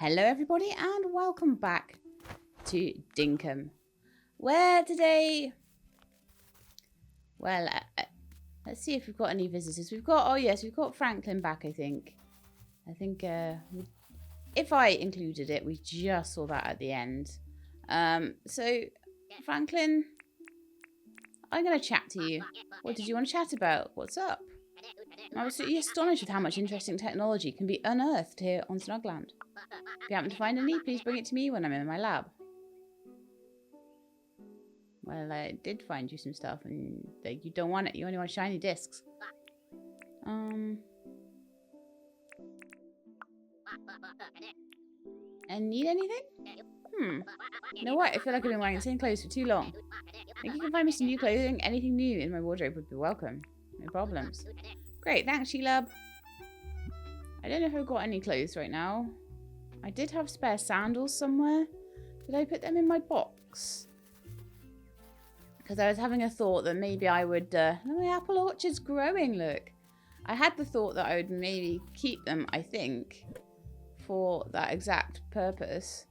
Hello everybody and welcome back to Dinkum, where today, well, let's see if we've got any visitors. We've got, oh yes, we've got Franklin back, I think. If I included it, we just saw that at the end. So, Franklin, I'm going to chat to you. What did you want to chat about? What's up? I was absolutely astonished with how much interesting technology can be unearthed here on Snugland. If you happen to find any, please bring it to me when I'm in my lab. Well, I did find you some stuff, and you don't want it. You only want shiny discs. And need anything? You know what? I feel like I've been wearing the same clothes for too long. If you can find me some new clothing, anything new in my wardrobe would be welcome. No problems. Great, thanks, Sheila. I don't know if I've got any clothes right now. I did have spare sandals somewhere. Did I put them in my box? Because I was having a thought that maybe I would... my apple orchard's growing, look. I had the thought that I would maybe keep them, I think, for that exact purpose.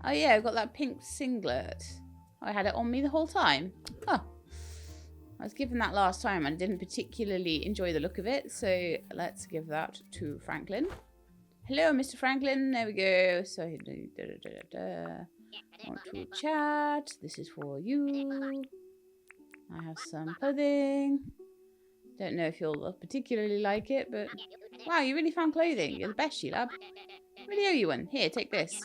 Oh yeah, I've got that pink singlet. I had it on me the whole time. Huh. I was given that last time and didn't particularly enjoy the look of it, so let's give that to Franklin. Hello, Mr. Franklin. There we go. So, want to chat. This is for you. I have some clothing. Don't know if you'll particularly like it, but wow, you really found clothing. You're the best, Sheila. I really owe you one. Here, take this.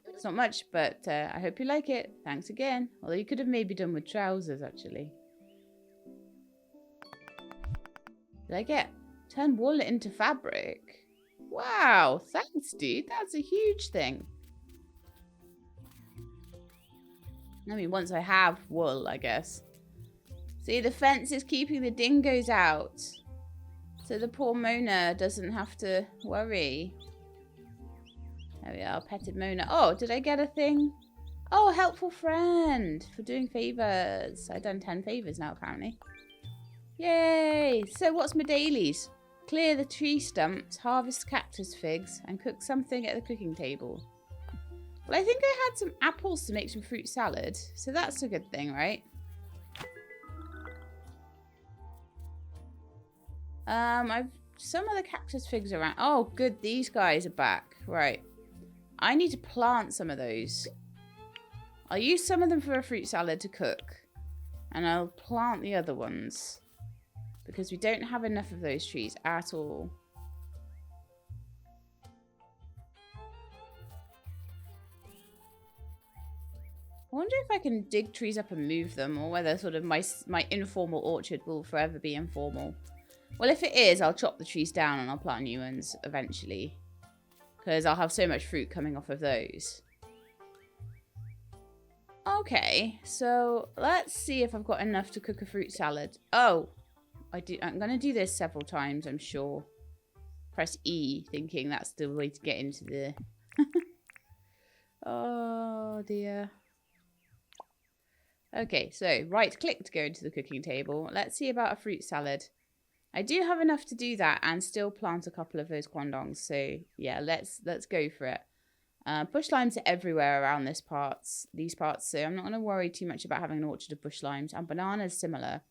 It's not much, but I hope you like it. Thanks again. Although you could have maybe done with trousers, actually. Did I get turn wool into fabric? Wow, thanks, dude. That's a huge thing. I mean, once I have wool, I guess. See, the fence is keeping the dingoes out. So the poor Mona doesn't have to worry. There we are, petted Mona. Oh, did I get a thing? Oh, helpful friend for doing favors. I've done 10 favors now, apparently. Yay! So what's my dailies? Clear the tree stumps, harvest cactus figs, and cook something at the cooking table. Well, I think I had some apples to make some fruit salad, so that's a good thing, right? I've some of the cactus figs around. Oh, good, these guys are back. Right. I need to plant some of those. I'll use some of them for a fruit salad to cook, and I'll plant the other ones. Because we don't have enough of those trees at all. I wonder if I can dig trees up and move them, or whether sort of my informal orchard will forever be informal. Well, if it is, I'll chop the trees down and I'll plant new ones eventually. Because I'll have so much fruit coming off of those. Okay, so let's see if I've got enough to cook a fruit salad. Oh! I'm going to do this several times, I'm sure. Press E, thinking that's the way to get into the... Oh, dear. Okay, so right-click to go into the cooking table. Let's see about a fruit salad. I do have enough to do that and still plant a couple of those quandongs. So, yeah, let's go for it. Bush limes are everywhere around these parts. So I'm not going to worry too much about having an orchard of bush limes. And bananas, similar.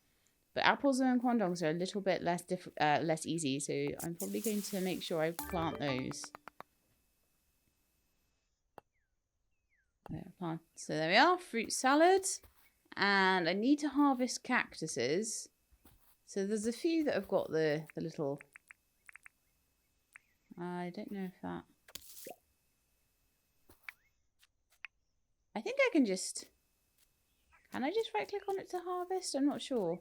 But apples and quandongs are a little bit less easy, so I'm probably going to make sure I plant those. So there we are, fruit salad. And I need to harvest cactuses. So there's a few that have got the little... I don't know if that... I think I can just... Can I just right-click on it to harvest? I'm not sure.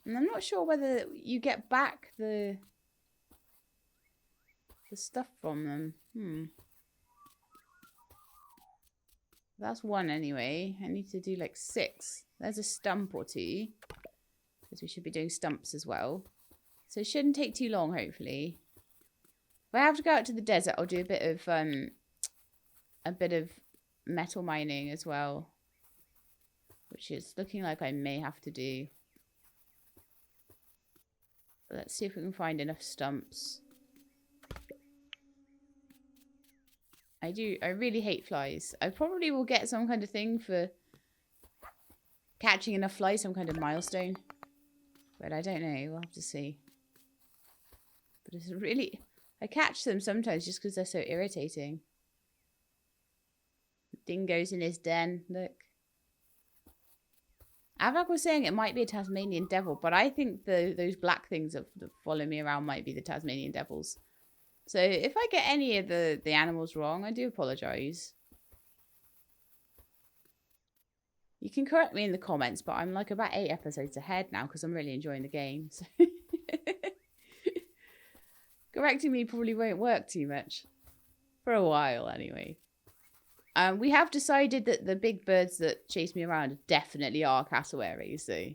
And I'm not sure whether you get back the stuff from them. That's one anyway. I need to do like 6. There's a stump or 2. Because we should be doing stumps as well. So it shouldn't take too long, hopefully. If I have to go out to the desert, I'll do a bit of metal mining as well. Which is looking like I may have to do. Let's see if we can find enough stumps. I do. I really hate flies. I probably will get some kind of thing for catching enough flies, some kind of milestone. But I don't know. We'll have to see. But it's really... I catch them sometimes just because they're so irritating. Dingo's in his den. Look. Outback was saying it might be a Tasmanian devil, but I think those black things that follow me around might be the Tasmanian devils. So if I get any of the animals wrong, I do apologise. You can correct me in the comments, but I'm like about 8 episodes ahead now because I'm really enjoying the game. So correcting me probably won't work too much. For a while, anyway. We have decided that the big birds that chase me around definitely are cassowaries, so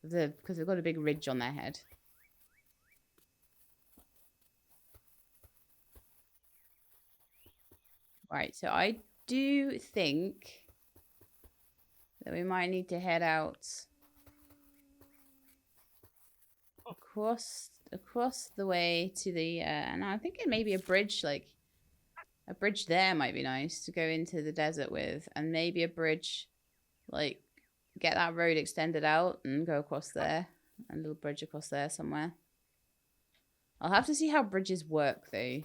because they've got a big ridge on their head. Right, so I do think that we might need to head out across the way to the and I think it may be a bridge, like a bridge there might be nice to go into the desert with, and maybe a bridge, like get that road extended out and go across there, a little bridge across there somewhere. I'll have to see how bridges work though.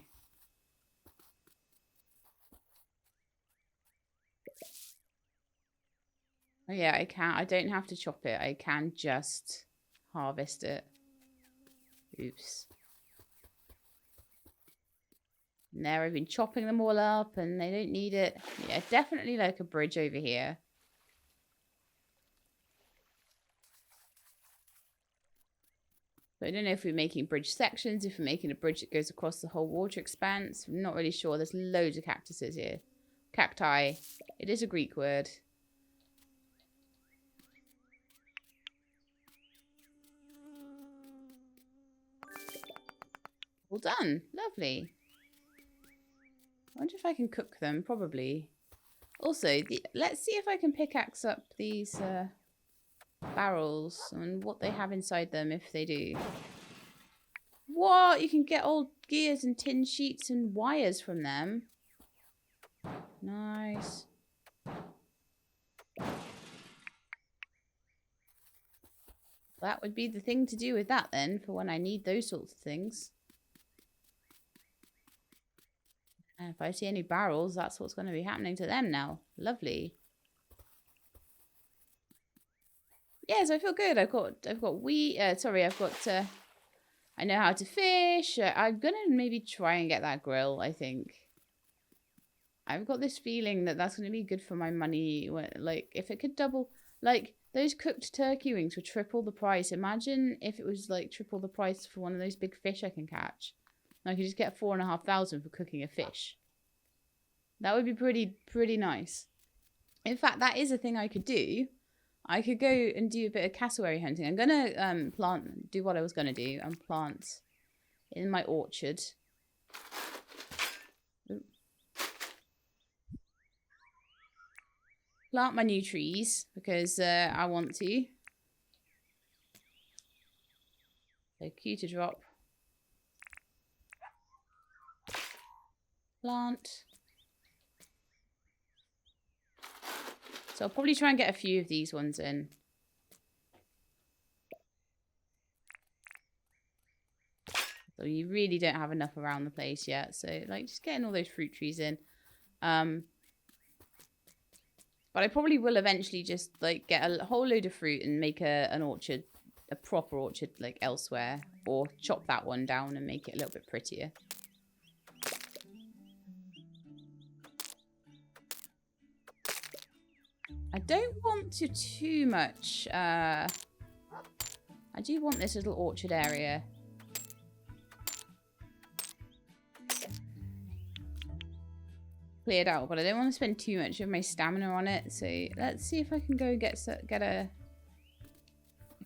Oh yeah, I don't have to chop it. I can just harvest it. Oops. And there I've been chopping them all up and they don't need it. Yeah, definitely like a bridge over here. So I don't know if we're making bridge sections, if we're making a bridge that goes across the whole water expanse. I'm not really sure. There's loads of cactuses here. Cacti. It is a Greek word. All done. Lovely. I wonder if I can cook them. Probably. Also, let's see if I can pickaxe up these barrels and what they have inside them if they do. What? You can get old gears and tin sheets and wires from them. Nice. That would be the thing to do with that then, for when I need those sorts of things. And if I see any barrels, that's what's going to be happening to them now. Lovely. Yes, I feel good. I've got wheat. I know how to fish. I'm gonna maybe try and get that grill. I think. I've got this feeling that that's gonna be good for my money. Like if it could double, like those cooked turkey wings were triple the price. Imagine if it was like triple the price for one of those big fish I can catch. I could just get 4,500 for cooking a fish. That would be pretty nice. In fact, that is a thing I could do. I could go and do a bit of cassowary hunting. I'm gonna do what I was gonna do and plant in my orchard. Plant my new trees because I want to. So Q to drop. Plant. So I'll probably try and get a few of these ones in. So you really don't have enough around the place yet. So like just getting all those fruit trees in. But I probably will eventually just like get a whole load of fruit and make an orchard, a proper orchard like elsewhere. Or chop that one down and make it a little bit prettier. I don't want to too much. I do want this little orchard area. Cleared out, but I don't want to spend too much of my stamina on it. So let's see if I can go get a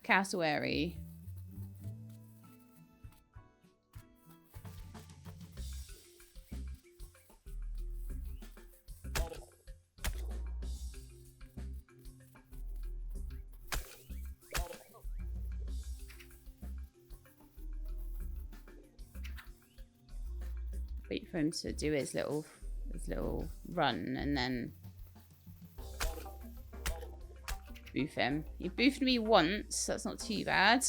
cassowary. Wait for him to do his little little run and then boof him. He boofed me once. That's not too bad.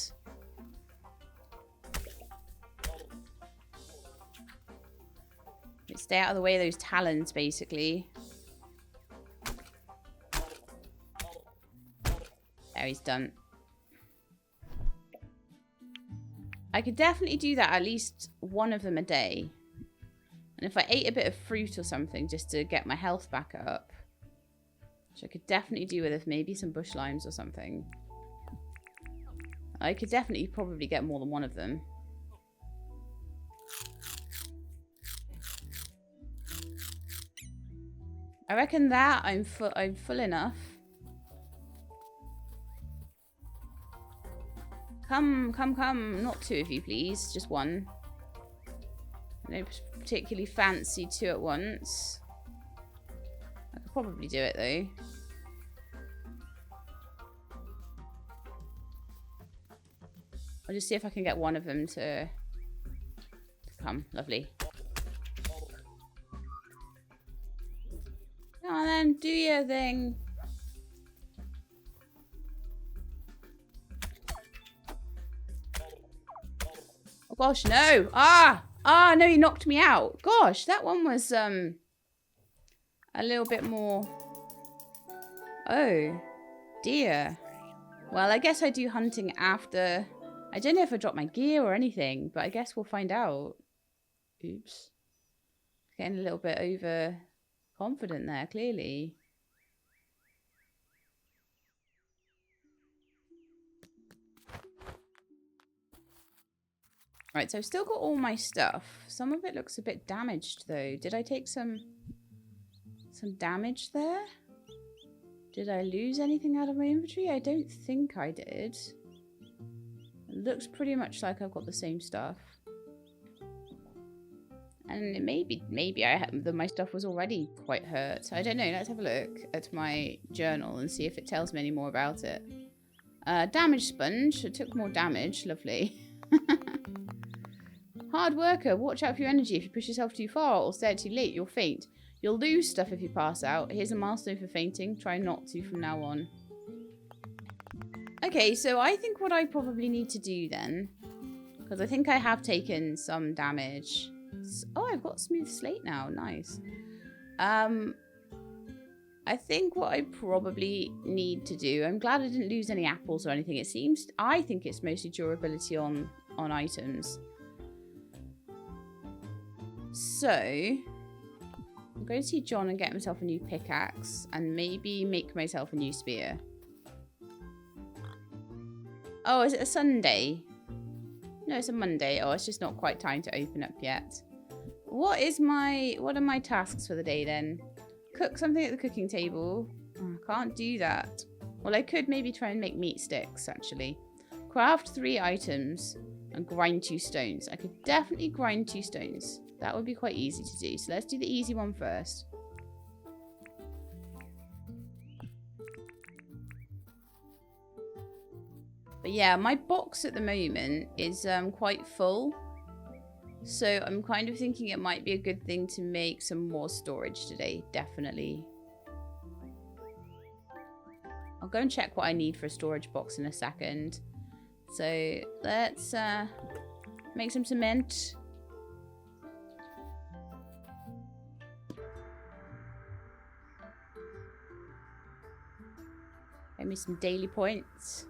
Stay out of the way of those talons, basically. There, he's done. I could definitely do that at least one of them a day. And if I ate a bit of fruit or something just to get my health back up, which I could definitely do with maybe some bush limes or something, I could definitely probably get more than one of them. I reckon that I'm full enough. Come, come, come. Not two of you, please. Just one. I don't particularly fancy two at once. I could probably do it, though. I'll just see if I can get one of them to come. Lovely. Come on then, do your thing. Oh gosh, no. Ah, no, he knocked me out. Gosh, that one was a little bit more. Oh, dear. Well, I guess I do hunting after. I don't know if I dropped my gear or anything, but I guess we'll find out. Oops. Getting a little bit overconfident there, clearly. Right, so I've still got all my stuff. Some of it looks a bit damaged, though. Did I take some damage there? Did I lose anything out of my inventory? I don't think I did. It looks pretty much like I've got the same stuff. And maybe my stuff was already quite hurt. I don't know. Let's have a look at my journal and see if it tells me any more about it. Damage sponge. It took more damage. Lovely. Hard worker. Watch out for your energy. If you push yourself too far or stay too late, you'll faint. You'll lose stuff if you pass out. Here's a milestone for fainting. Try not to from now on. Okay, so I think what I probably need to do then, because I think I have taken some damage. Oh, I've got smooth slate now. Nice. I think what I probably need to do, I'm glad I didn't lose any apples or anything. It seems, I think it's mostly durability on items. So, I'm going to see John and get myself a new pickaxe and maybe make myself a new spear. Oh, is it a Sunday? No, it's a Monday. Oh, it's just not quite time to open up yet. What are my tasks for the day then? Cook something at the cooking table. Oh, I can't do that. Well, I could maybe try and make meat sticks, actually. Craft 3 items and grind 2 stones. I could definitely grind 2 stones. That would be quite easy to do. So let's do the easy one first. But yeah, my box at the moment is quite full. So I'm kind of thinking it might be a good thing to make some more storage today. Definitely. I'll go and check what I need for a storage box in a second. So let's make some cement. Give me some daily points.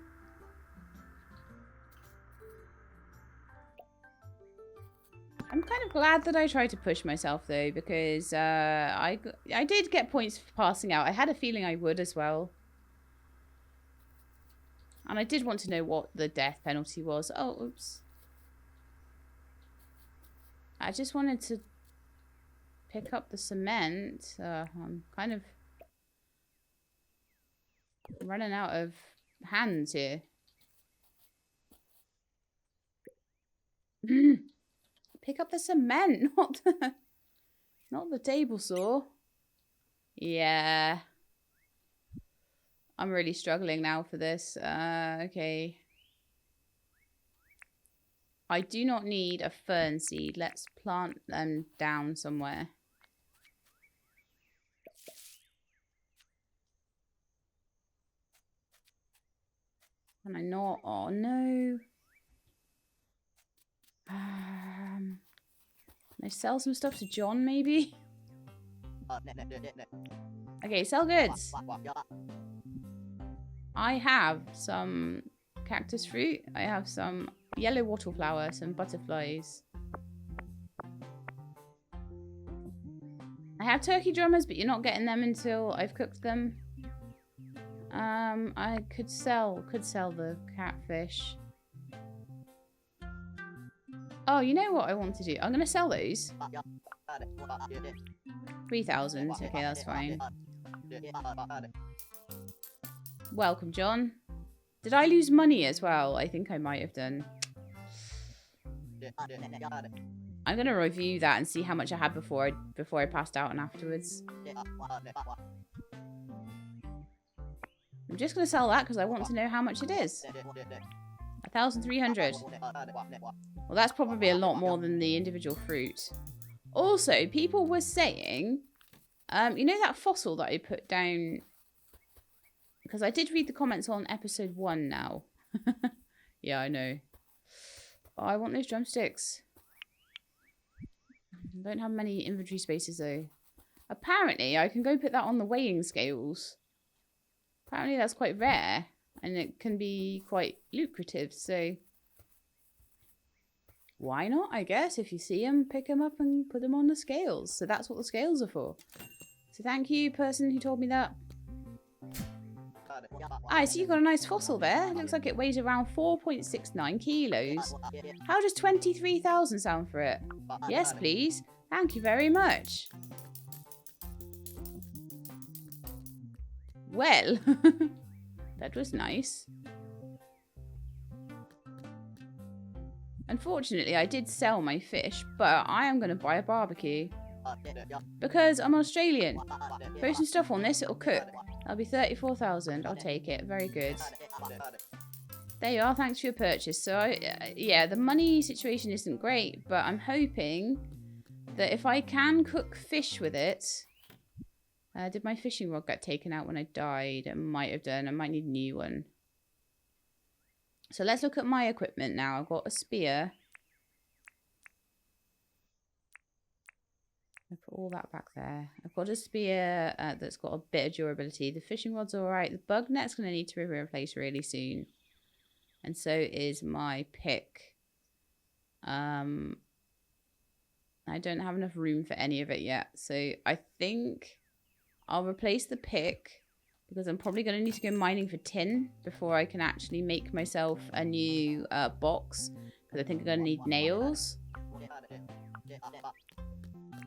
I'm kind of glad that I tried to push myself though, because I did get points for passing out. I had a feeling I would as well. And I did want to know what the death penalty was. Oh, oops. I just wanted to pick up the cement. I'm kind of running out of hands here. Pick up the cement, not the table saw. Yeah. I'm really struggling now for this. Okay. I do not need a fern seed. Let's plant them down somewhere. Can I not? Oh, no. Can I sell some stuff to John, maybe? Okay, sell goods. I have some cactus fruit. I have some yellow wattleflower, some butterflies. I have turkey drummers, but you're not getting them until I've cooked them. I could sell the catfish. Oh, you know what I want to do? I'm gonna sell those. 3,000. Okay, that's fine. Welcome, John. Did I lose money as well? I think I might have done. I'm gonna review that and see how much I had before I passed out and afterwards. I'm just gonna sell that because I want to know how much it is. 1,300. Well, that's probably a lot more than the individual fruit. Also, people were saying, you know that fossil that I put down? Because I did read the comments on episode 1 now. Yeah, I know. Oh, I want those drumsticks. I don't have many inventory spaces though. Apparently, I can go put that on the weighing scales. Apparently, that's quite rare. And it can be quite lucrative, so... Why not, I guess? If you see them, pick them up and put them on the scales. So that's what the scales are for. So thank you, person who told me that. I see you got a nice fossil there. It looks like it weighs around 4.69 kilos. How does 23,000 sound for it? Yes, please. Thank you very much. Well, that was nice. Unfortunately, I did sell my fish, but I am going to buy a barbecue. Because I'm Australian. Throw some stuff on this, it'll cook. That'll be 34,000. I'll take it. Very good. There you are. Thanks for your purchase. So, yeah, the money situation isn't great, but I'm hoping that if I can cook fish with it... did my fishing rod get taken out when I died? It might have done. I might need a new one. So let's look at my equipment now. I've got a spear. I'll put all that back there. I've got a spear that's got a bit of durability. The fishing rod's alright. The bug net's going to need to be replaced really soon. And so is my pick. I don't have enough room for any of it yet. So I think I'll replace the pick. Because I'm probably going to need to go mining for tin before I can actually make myself a new box. Because I think I'm going to need nails.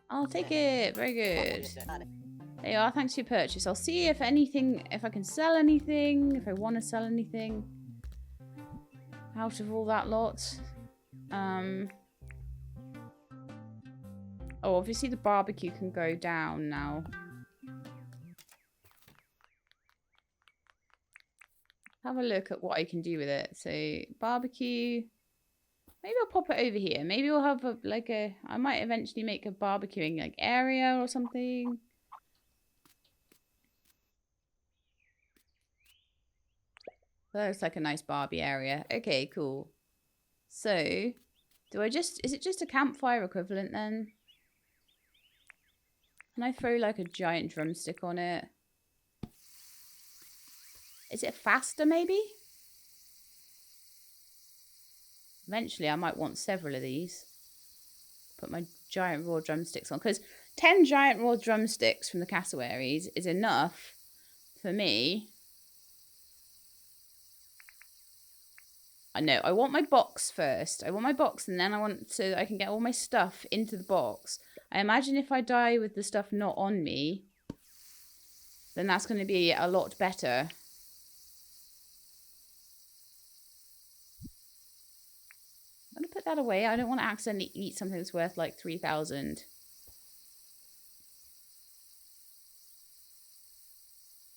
I'll take it. Very good. There you are. Thanks for your purchase. I'll see if anything, if I can sell anything. If I want to sell anything. Out of all that lot. Oh, obviously the barbecue can go down now. Have a look at what I can do with it. So, barbecue. Maybe I'll pop it over here. Maybe we'll have I might eventually make a barbecuing area or something. That looks like a nice barbie area. Okay, cool. So, is it just a campfire equivalent then? Can I throw a giant drumstick on it? Is it faster, maybe? Eventually, I might want several of these. Put my giant raw drumsticks on. Because 10 giant raw drumsticks from the cassowaries is enough for me. I know. I want my box first. I want my box and then I want so that I can get all my stuff into the box. I imagine if I die with the stuff not on me, then that's going to be a lot better. I'm going to put that away. I don't want to accidentally eat something that's worth 3,000.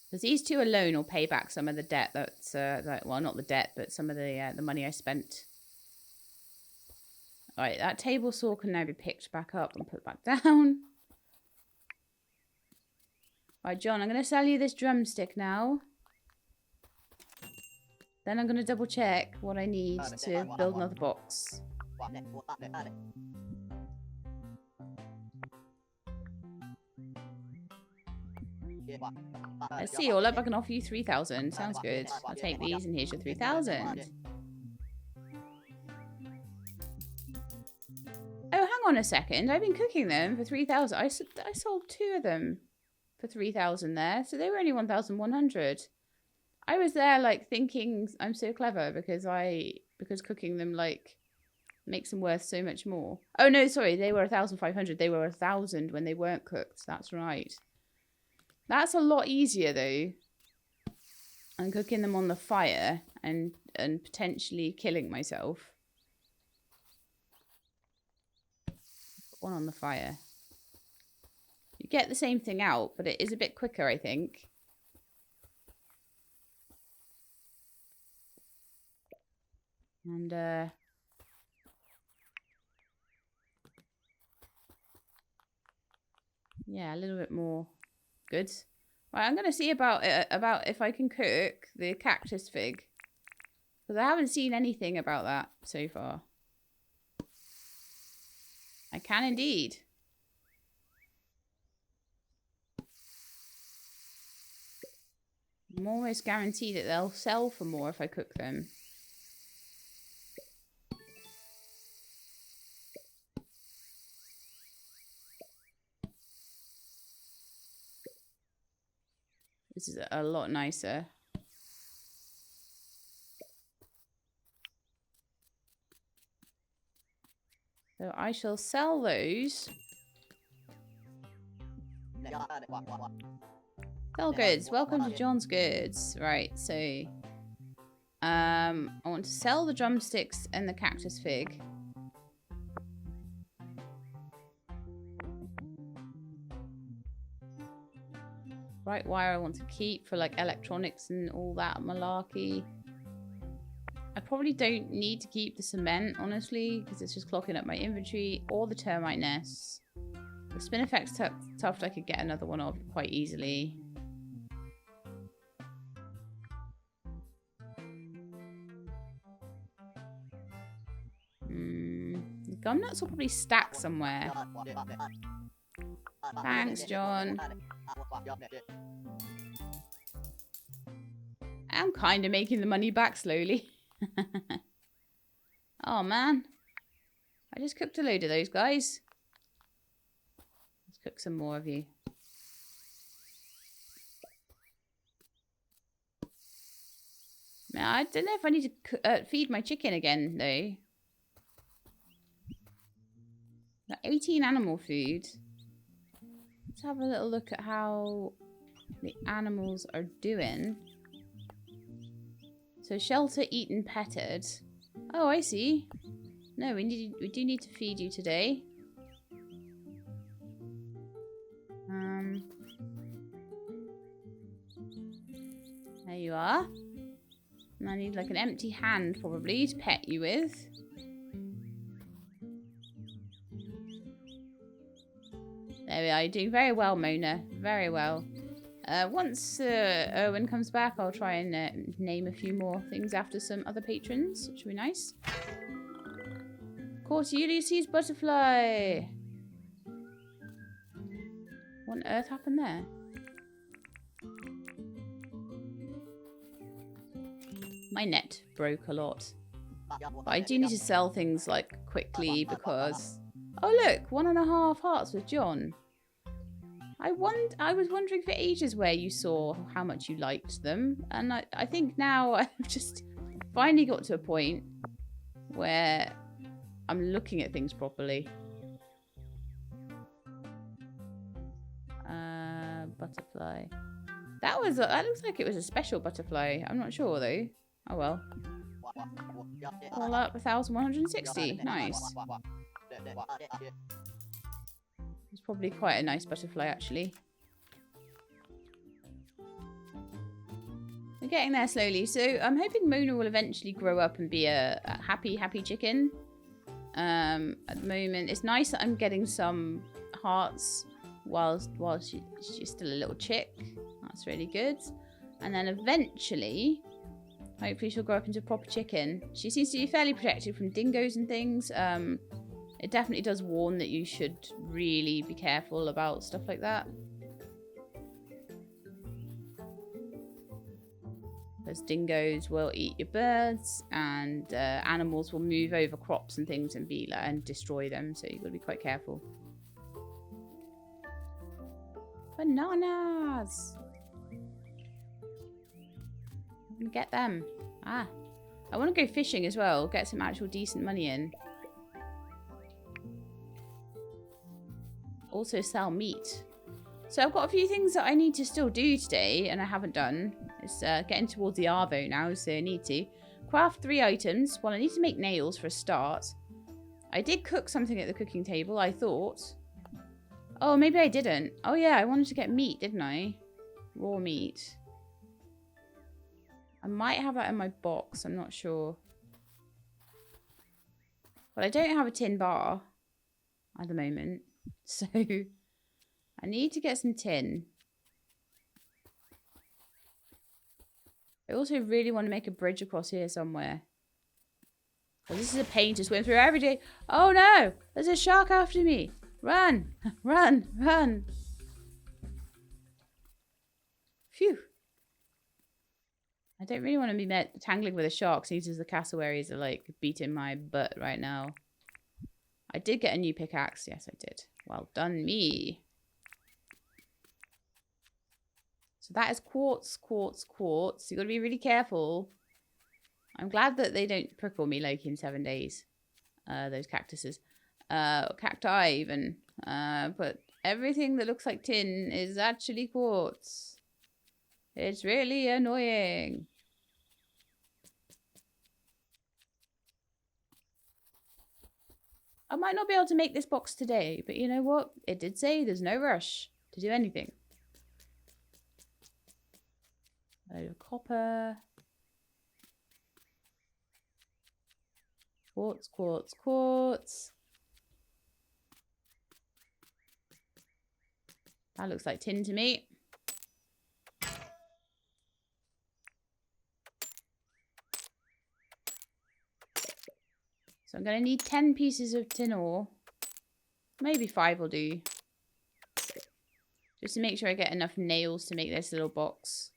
Because these two alone will pay back some of the debt that's, well, not the debt, but some of the money I spent. Alright, that table saw can now be picked back up and put back down. Alright, John, I'm going to sell you this drumstick now. Then I'm going to double check what I need to build another box. Let's see, all up I can offer you 3,000. Sounds good. I'll take these and here's your 3,000. Oh, hang on a second. I've been cooking them for 3,000. I sold 2 of them for 3,000 there. So they were only 1,100. I was there like thinking I'm so clever because cooking them like makes them worth so much more. Oh no, sorry. They were 1,500. They were 1,000 when they weren't cooked. That's right. That's a lot easier though. And cooking them on the fire and potentially killing myself. Put one on the fire. You get the same thing out, but it is a bit quicker, I think. And yeah, a little bit more. Good. Right, I'm gonna see about if I can cook the cactus fig, because I haven't seen anything about that so far. I can indeed. I'm almost guaranteed that they'll sell for more if I cook them. This is a lot nicer. So I shall sell those. Sell goods. Welcome to John's Goods. Right, so I want to sell the drumsticks and the cactus fig. Bright wire I want to keep for like electronics and all that malarkey. I probably don't need to keep the cement, honestly, because it's just clogging up my inventory, or the termite nests. The spinifex tuft I could get another one of quite easily. The gum nuts will probably stack somewhere. Thanks, John. I'm kind of making the money back slowly. Oh, man. I just cooked a load of those guys. Let's cook some more of you. Now, I don't know if I need to feed my chicken again, though. Got 18 animal food. Let's have a little look at how the animals are doing. So shelter, eaten, petted. Oh, I see. No, we do need to feed you today. There you are. And I need like an empty hand probably to pet you with. There we are. You're doing very well, Mona. Very well. Once Erwin comes back, I'll try and name a few more things after some other patrons, which will be nice. Caught Ulysses butterfly. What on earth happened there? My net broke a lot. But I do need to sell things like quickly because... Oh look, 1.5 hearts with John. I was wondering for ages where you saw how much you liked them. And I think now I've just finally got to a point where I'm looking at things properly. Butterfly. That looks like it was a special butterfly. I'm not sure though. Oh well. All up 1,160. Nice. It's probably quite a nice butterfly actually. We're getting there slowly. So I'm hoping Mona will eventually grow up and be a happy chicken. At the moment, it's nice that I'm getting some hearts while she's still a little chick. That's really good. And then eventually Hopefully she'll grow up into a proper chicken. She seems to be fairly protected from dingoes and things. It definitely does warn that you should really be careful about stuff like that. Because dingoes will eat your birds, and animals will move over crops and things and and destroy them. So you've got to be quite careful. Bananas! I'm gonna get them. Ah. I want to go fishing as well. Get some actual decent money in. Also sell meat. So I've got a few things that I need to still do today, and I haven't done. It's getting towards the Arvo now, so I need to. Craft 3 items. Well, I need to make nails for a start. I did cook something at the cooking table, I thought. Oh, maybe I didn't. Oh yeah, I wanted to get meat, didn't I? Raw meat. I might have that in my box, I'm not sure. But I don't have a tin bar at the moment. So I need to get some tin. I also really want to make a bridge across here somewhere. Well, this is a pain to swim through every day. Oh no! There's a shark after me! Run! Run! Run! Phew. I don't really want to be tangling with a shark since the cassowaries are like beating my butt right now. I did get a new pickaxe. Yes, I did. Well done, me. So that is quartz, quartz, quartz. You've got to be really careful. I'm glad that they don't prickle me like in 7 days. Those cactuses. Cacti even. But everything that looks like tin is actually quartz. It's really annoying. I might not be able to make this box today, but you know what? It did say there's no rush to do anything. A load of copper. Quartz, quartz, quartz. That looks like tin to me. So I'm going to need 10 pieces of tin ore. Maybe 5 will do. Just to make sure I get enough nails to make this little box.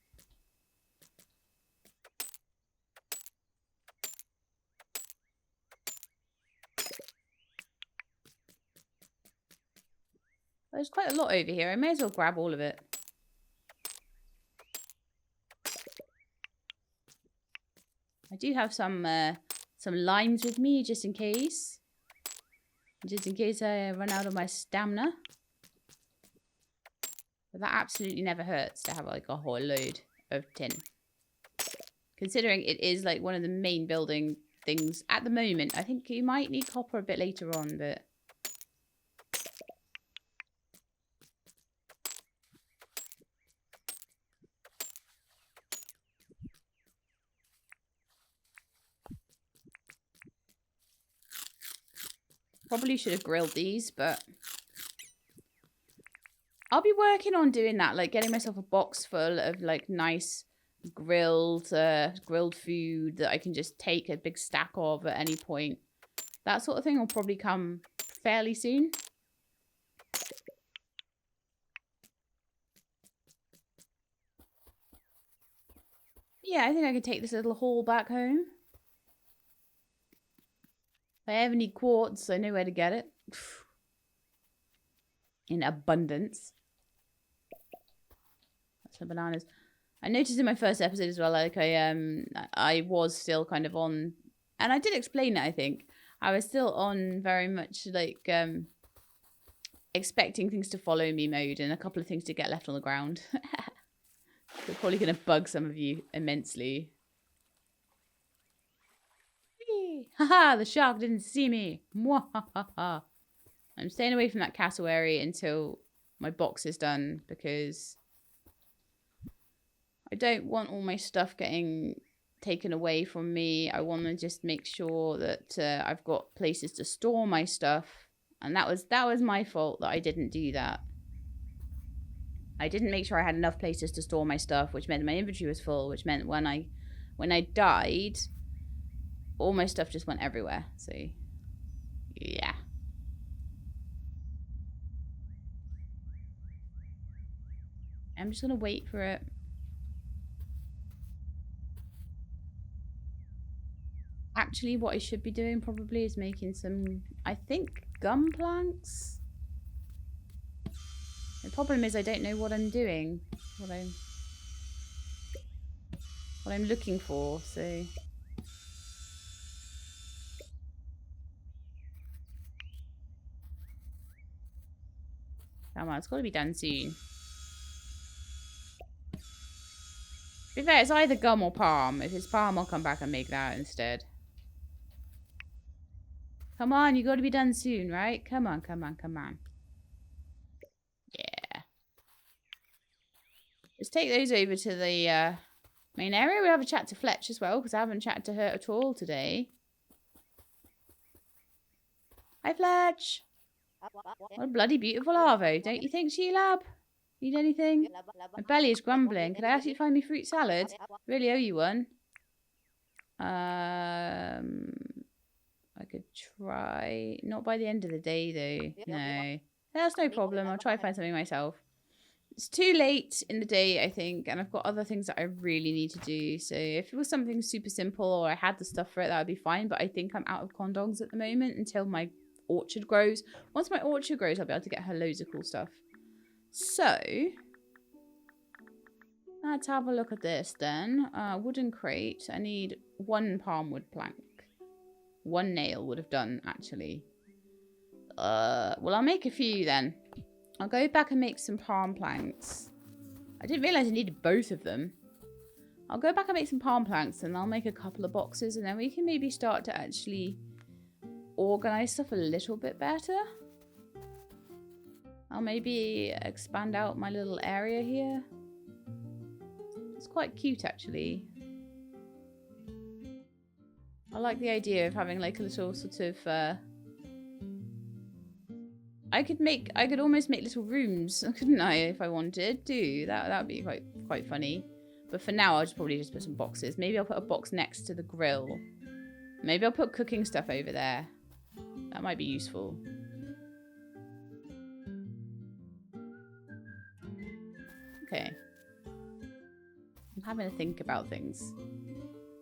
There's quite a lot over here. I may as well grab all of it. I do have some limes with me, just in case. Just in case I run out of my stamina. But that absolutely never hurts to have like a whole load of tin. Considering it is like one of the main building things at the moment. I think you might need copper a bit later on, but... Probably should have grilled these, but I'll be working on doing that, like getting myself a box full of like nice grilled food that I can just take a big stack of at any point. That sort of thing will probably come fairly soon. Yeah, I think I can take this little haul back home. If I ever need quartz, I know where to get it. In abundance. That's some bananas. I noticed in my first episode as well, like I was still kind of on, and I did explain it, I think. I was still on very much like expecting things to follow me mode and a couple of things to get left on the ground. They're probably going to bug some of you immensely. Haha, the shark didn't see me. Mwahaha. I'm staying away from that cassowary until my box is done because I don't want all my stuff getting taken away from me. I want to just make sure that I've got places to store my stuff. And that was my fault that I didn't do that. I didn't make sure I had enough places to store my stuff, which meant my inventory was full, which meant when when I died, all my stuff just went everywhere. So, yeah. I'm just going to wait for it. Actually, what I should be doing probably is making some, I think, gum planks. The problem is I don't know what I'm doing, what I'm looking for, so. Come on, it's got to be done soon. To be fair, it's either gum or palm. If it's palm, I'll come back and make that instead. Come on, you got to be done soon, right? Come on, come on, come on. Yeah. Let's take those over to the main area. We'll have a chat to Fletch as well, because I haven't chatted to her at all today. Hi, Fletch. What a bloody beautiful arvo, don't you think, Sheila? Need anything? My belly is grumbling. Could I ask you to find me fruit salad? Really owe you one. I could try. Not by the end of the day, though. No. That's no problem. I'll try to find something myself. It's too late in the day, I think, and I've got other things that I really need to do. So if it was something super simple or I had the stuff for it, that would be fine. But I think I'm out of condogs at the moment until my orchard grows. Once my orchard grows, I'll be able to get her loads of cool stuff. So let's have a look at this then. Wooden crate. I need 1 palm wood plank. 1 nail would have done, actually. Well, I'll make a few then. I'll go back and make some palm planks. I didn't realise I needed both of them. I'll go back and make some palm planks and I'll make a couple of boxes and then we can maybe start to actually organise stuff a little bit better. I'll maybe expand out my little area here. It's quite cute, actually. I like the idea of having like a little sort of I could almost make little rooms, couldn't I, if I wanted to? That would be quite funny. But for now, I'll probably just put some boxes. Maybe I'll put a box next to the grill. Maybe I'll put cooking stuff over there. That might be useful. Okay. I'm having to think about things.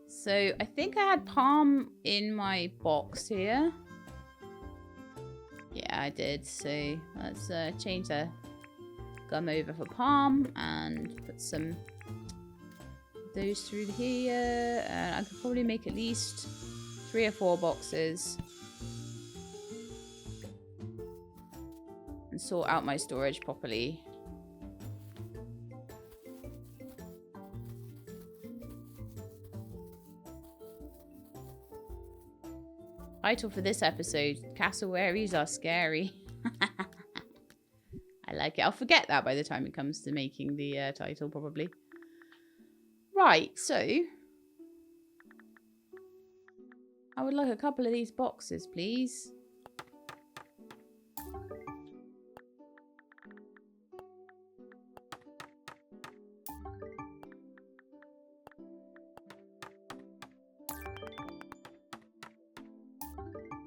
So I think I had palm in my box here. Yeah, I did. So let's change the gum over for palm and put some of those through here. And I could probably make at least 3 or 4 boxes and sort out my storage properly. Title for this episode, Cassowaries are scary. I like it. I'll forget that by the time it comes to making the title, probably. Right, so I would like a couple of these boxes, please.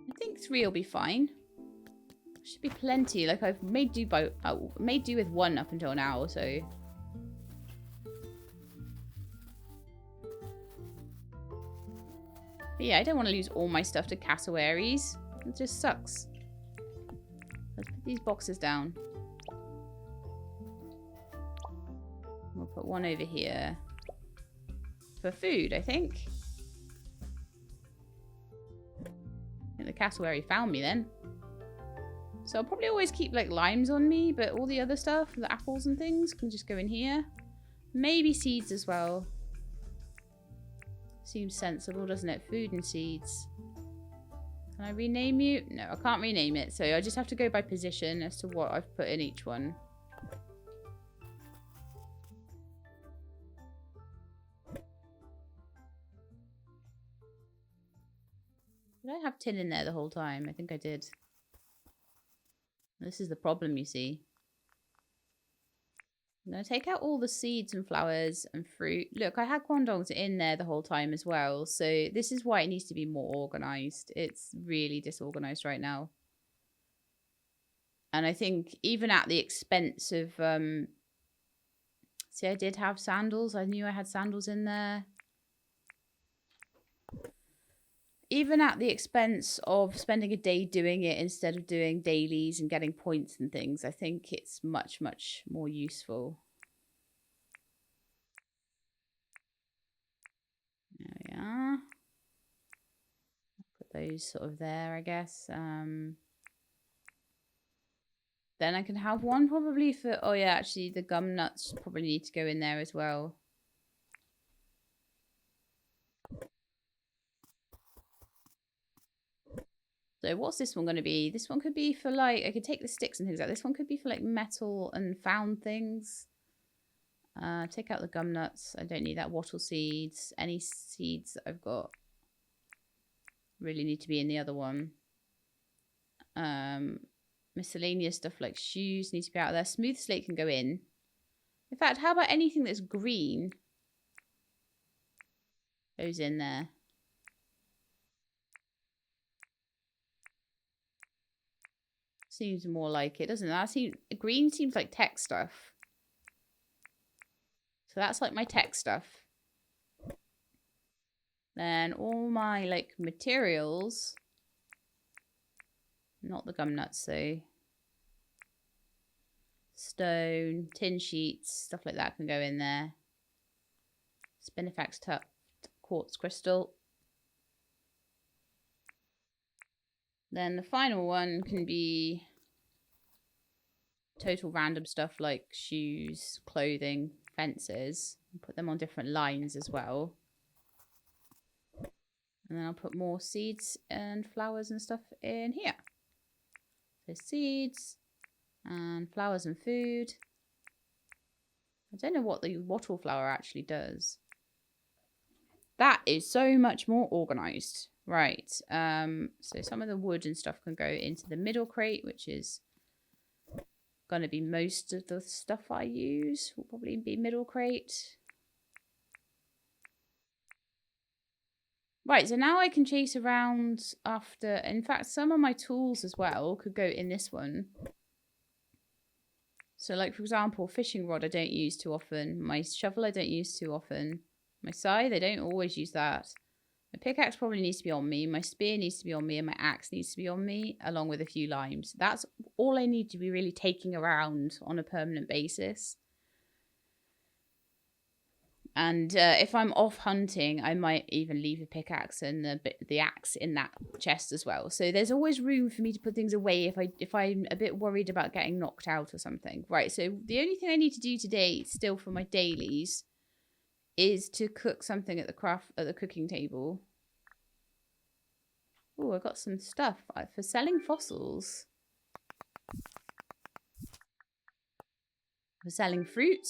I think 3 will be fine. Should be plenty. Like I've made do with 1 up until now, so. But yeah, I don't want to lose all my stuff to cassowaries. It just sucks. Let's put these boxes down. We'll put 1 over here for food, I think. The cassowary found me then. So I'll probably always keep like limes on me, but all the other stuff, the apples and things, can just go in here. Maybe seeds as well. Seems sensible, doesn't it? Food and seeds. Can I rename you? No, I can't rename it. So I just have to go by position as to what I've put in each one. Did I have tin in there the whole time? I think I did. This is the problem, you see. I'm going to take out all the seeds and flowers and fruit. Look, I had quandongs in there the whole time as well. So this is why it needs to be more organized. It's really disorganized right now. And I think even at the expense of... see, I did have sandals. I knew I had sandals in there. Even at the expense of spending a day doing it instead of doing dailies and getting points and things, I think it's much, much more useful. There we are. Put those sort of there, I guess. Then I can have one probably for... Oh, yeah, actually, the gum nuts probably need to go in there as well. So what's this one going to be? This one could be for like, I could take the sticks and things like that. This one could be for like metal and found things. Take out the gum nuts. I don't need that. Wattle seeds. Any seeds that I've got really need to be in the other one. Miscellaneous stuff like shoes needs to be out there. Smooth slate can go in. In fact, how about anything that's green goes in there? Seems more like it, doesn't it? Green seems like tech stuff. So that's like my tech stuff. Then all my like materials, not the gum nuts, so stone, tin sheets, stuff like that can go in there. Spinifex tuft, quartz crystal. Then the final one can be total random stuff like shoes, clothing, fences. Put them on different lines as well. And then I'll put more seeds and flowers and stuff in here. So seeds and flowers and food. I don't know what the wattle flower actually does. That is so much more organized. Right. So some of the wood and stuff can go into the middle crate, which is going to be most of the stuff I use. Will probably be middle crate. Right, so now I can chase around after... In fact, some of my tools as well could go in this one. So, like, for example, fishing rod I don't use too often. My shovel I don't use too often. My scythe, I don't always use that. My pickaxe probably needs to be on me. My spear needs to be on me. And my axe needs to be on me, along with a few limes. That's all I need to be really taking around on a permanent basis. And if I'm off hunting, I might even leave a pickaxe and the axe in that chest as well. So there's always room for me to put things away if I'm a bit worried about getting knocked out or something. Right, so the only thing I need to do today, still for my dailies, is to cook something at the cooking table. Oh, I got some stuff for selling fossils. For selling fruit.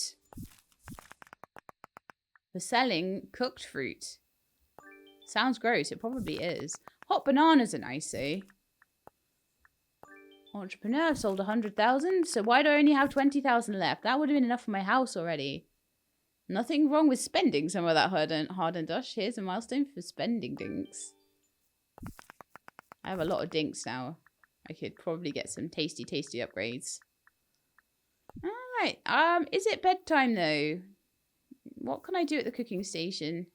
For selling cooked fruit. Sounds gross. It probably is. Hot bananas are nice, eh? Entrepreneur, I've sold 100,000. So why do I only have 20,000 left? That would have been enough for my house already. Nothing wrong with spending some of that hard and dash. Here's a milestone for spending dinks. I have a lot of dinks now. I could probably get some tasty, tasty upgrades. Alright. Is it bedtime though? What can I do at the cooking station?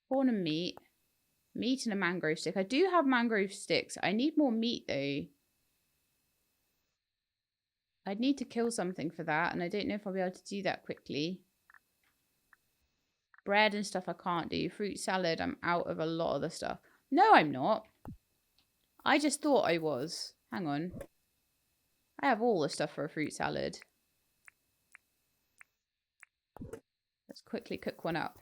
Corn and meat. Meat and a mangrove stick. I do have mangrove sticks. I need more meat though. I'd need to kill something for that. And I don't know if I'll be able to do that quickly. Bread and stuff I can't do. Fruit salad, I'm out of a lot of the stuff. No, I'm not. I just thought I was. Hang on. I have all the stuff for a fruit salad. Let's quickly cook one up.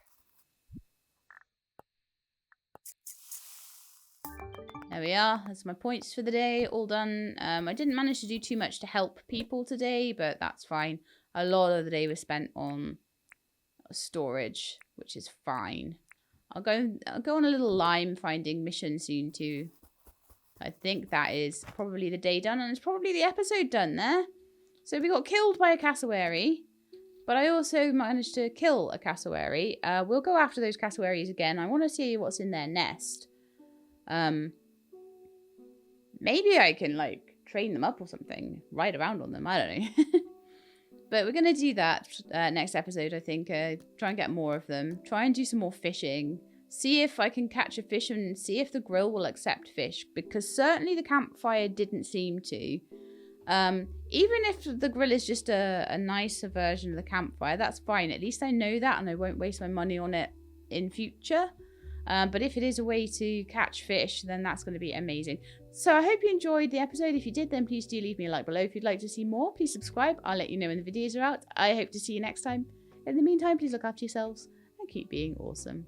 There we are. That's my points for the day. All done. I didn't manage to do too much to help people today, but that's fine. A lot of the day was spent on storage, which is fine. I'll go on a little lime finding mission soon too. I think that is probably the day done, and it's probably the episode done there. So we got killed by a cassowary, but I also managed to kill a cassowary. We'll go after those cassowaries again. I want to see what's in their nest. Maybe I can, like, train them up or something. Ride around on them. I don't know. But we're going to do that next episode, I think. Try and get more of them. Try and do some more fishing. See if I can catch a fish and see if the grill will accept fish. Because certainly the campfire didn't seem to. Even if the grill is just a nicer version of the campfire, that's fine. At least I know that and I won't waste my money on it in future. But if it is a way to catch fish, then that's going to be amazing. So I hope you enjoyed the episode. If you did, then please do leave me a like below. If you'd like to see more, please subscribe. I'll let you know when the videos are out. I hope to see you next time. In the meantime, please look after yourselves and keep being awesome.